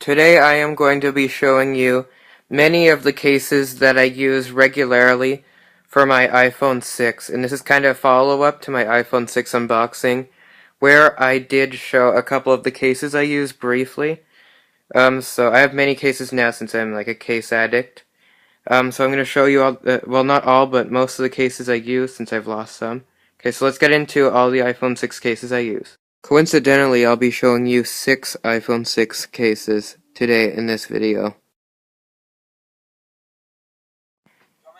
Today I am going to be showing you many of the cases that I use regularly for my iPhone 6, and this is kind of a follow-up to my iPhone 6 unboxing, where I did show a couple of the cases I use briefly. So I have many cases now since I'm like a case addict. So I'm going to show you all, well, not all, but most of the cases I use since I've lost some. Okay, so let's get into all the iPhone 6 cases I use. Coincidentally, I'll be showing you 6 iPhone 6 cases today in this video.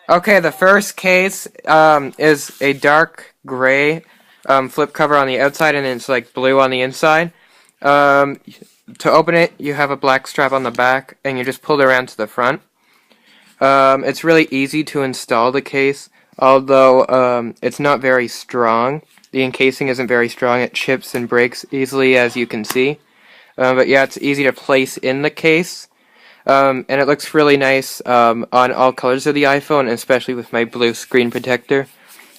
Okay, the first case is a dark gray flip cover on the outside and it's like blue on the inside. To open it, you have a black strap on the back and you just pull it around to the front. It's really easy to install the case, although it's not very strong. The encasing isn't very strong. It chips and breaks easily, as you can see. But yeah, it's easy to place in the case. And it looks really nice on all colors of the iPhone, especially with my blue screen protector.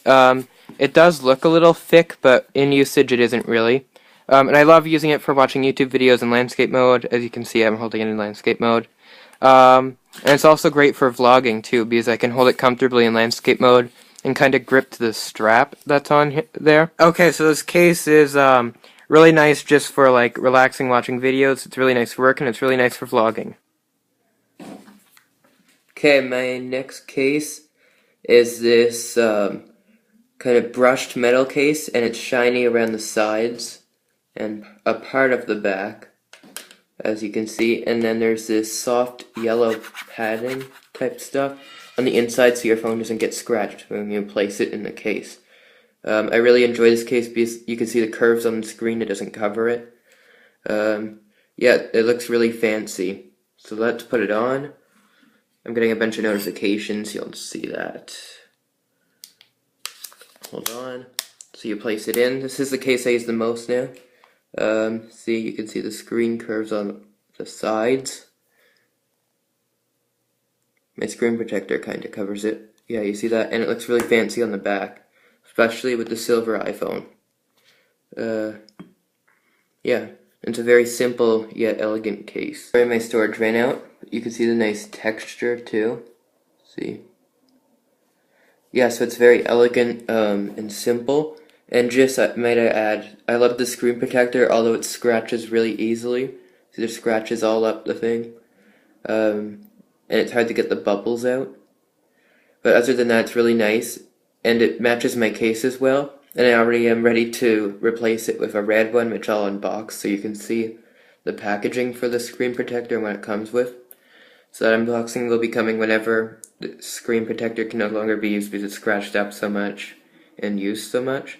It does look a little thick, but in usage it isn't really. And I love using it for watching YouTube videos in landscape mode. As you can see, I'm holding it in landscape mode. And it's also great for vlogging too, because I can hold it comfortably in landscape mode and kind of grip to the strap that's on there. Okay, so this case is really nice just for like relaxing watching videos. It's really nice for work and it's really nice for vlogging. Okay, my next case is this kind of brushed metal case, and it's shiny around the sides and a part of the back, as you can see, and then there's this soft yellow padding type stuff on the inside so your phone doesn't get scratched when you place it in the case. I really enjoy this case because you can see the curves on the screen. It doesn't cover it. Yeah, it looks really fancy. So let's put it on. I'm getting a bunch of notifications, you'll see that. Hold on. So you place it in. This is the case I use the most now. See, you can see the screen curves on the sides. My screen protector kind of covers it. Yeah, you see that? And it looks really fancy on the back, especially with the silver iPhone. Yeah, it's a very simple yet elegant case. Sorry, my storage ran out. You can see the nice texture too. See? Yeah, so it's very elegant and simple. And just might I add, I love the screen protector, although it scratches really easily. So there's scratches all up the thing. And it's hard to get the bubbles out. But other than that, it's really nice. And it matches my case as well. And I already am ready to replace it with a red one, which I'll unbox so you can see the packaging for the screen protector and what it comes with. So that unboxing will be coming whenever the screen protector can no longer be used because it's scratched up so much and used so much.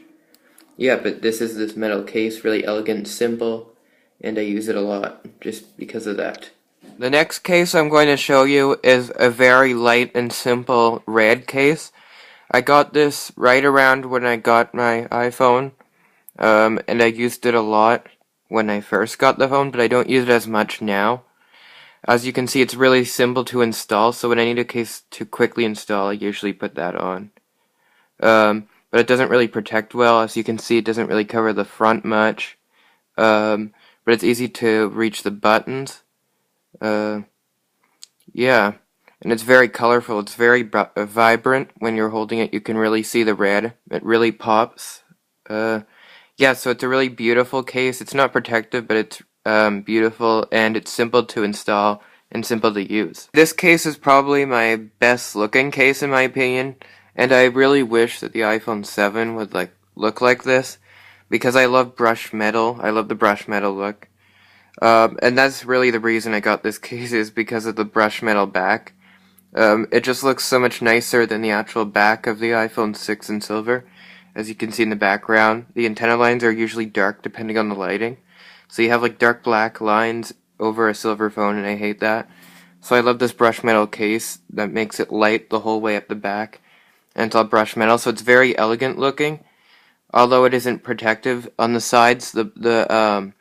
Yeah, but this is this metal case, really elegant, simple, and I use it a lot just because of that. The next case I'm going to show you is a very light and simple red case. I got this right around when I got my iPhone, and I used it a lot when I first got the phone, but I don't use it as much now. As you can see, it's really simple to install, so when I need a case to quickly install, I usually put that on. But it doesn't really protect well. As you can see, it doesn't really cover the front much. But it's easy to reach the buttons. Yeah, and it's very colorful. It's very vibrant. When you're holding it, you can really see the red. It really pops. Yeah, so it's a really beautiful case. It's not protective, but it's beautiful, and it's simple to install and simple to use. This case is probably my best looking case in my opinion, and I really wish that the iPhone 7 would look like this, because I love brushed metal. I love the brushed metal look. And that's really the reason I got this case, is because of the brushed metal back. It just looks so much nicer than the actual back of the iPhone 6 in silver. As you can see in the background, the antenna lines are usually dark depending on the lighting. So you have like dark black lines over a silver phone, and I hate that. So I love this brushed metal case that makes it light the whole way up the back. And it's all brushed metal, so it's very elegant looking. Although it isn't protective on the sides, the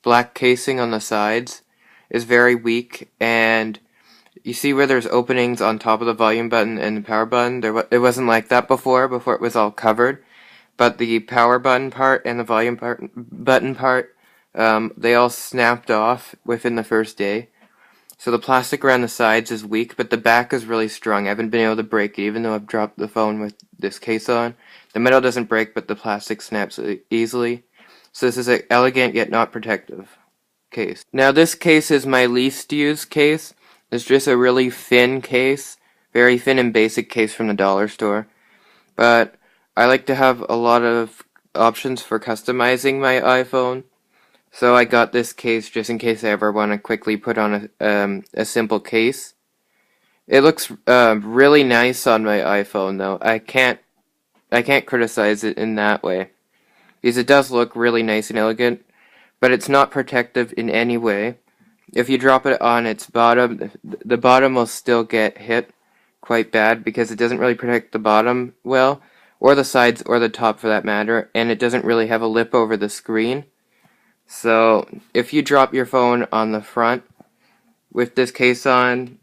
black casing on the sides is very weak, and you see where there's openings on top of the volume button and the power button. It wasn't like that before it was all covered. But the power button part and the volume button part, they all snapped off within the first day. So the plastic around the sides is weak, but the back is really strong. I haven't been able to break it, even though I've dropped the phone with this case on. The metal doesn't break, but the plastic snaps easily. So this is an elegant yet not protective case. Now this case is my least used case. It's just a really thin case, very thin and basic case from the dollar store. But I like to have a lot of options for customizing my iPhone. So I got this case just in case I ever want to quickly put on a simple case. It looks really nice on my iPhone though. I can't criticize it in that way, because it does look really nice and elegant, but it's not protective in any way. If you drop it on its bottom, the bottom will still get hit quite bad because it doesn't really protect the bottom well, or the sides, or the top for that matter, and it doesn't really have a lip over the screen. So if you drop your phone on the front with this case on,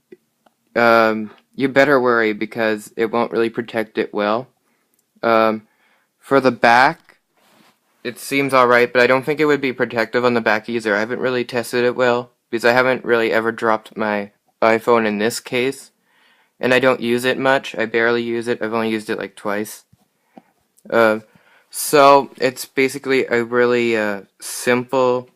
you better worry because it won't really protect it well. For the back, it seems alright, but I don't think it would be protective on the back either. I haven't really tested it well because I haven't really ever dropped my iPhone in this case, and I don't use it much. I barely use it. I've only used it like twice. So it's basically a really simple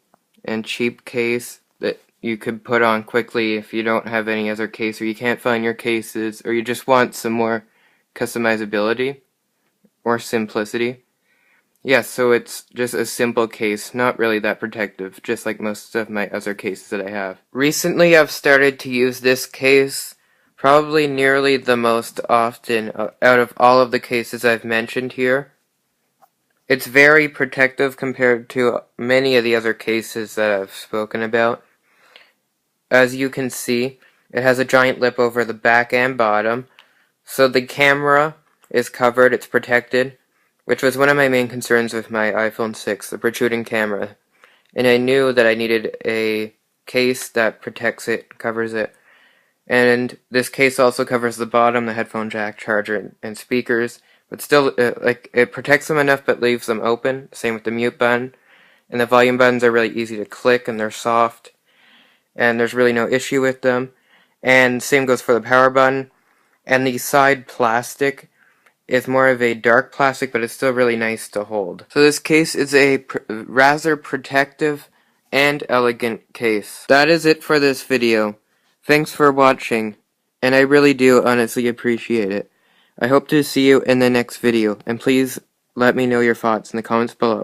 and cheap case that you could put on quickly if you don't have any other case, or you can't find your cases, or you just want some more customizability or simplicity. Yeah, so it's just a simple case, not really that protective, just like most of my other cases that I have. Recently I've started to use this case probably nearly the most often out of all of the cases I've mentioned here. It's very protective compared to many of the other cases that I've spoken about. As you can see, it has a giant lip over the back and bottom, so the camera is covered, it's protected, which was one of my main concerns with my iPhone 6, the protruding camera. And I knew that I needed a case that protects it, covers it. And this case also covers the bottom, the headphone jack, charger, and speakers. But still, it protects them enough but leaves them open. Same with the mute button. And the volume buttons are really easy to click and they're soft. And there's really no issue with them. And same goes for the power button. And the side plastic is more of a dark plastic, but it's still really nice to hold. So this case is a rather protective and elegant case. That is it for this video. Thanks for watching, and I really do honestly appreciate it. I hope to see you in the next video, and please let me know your thoughts in the comments below.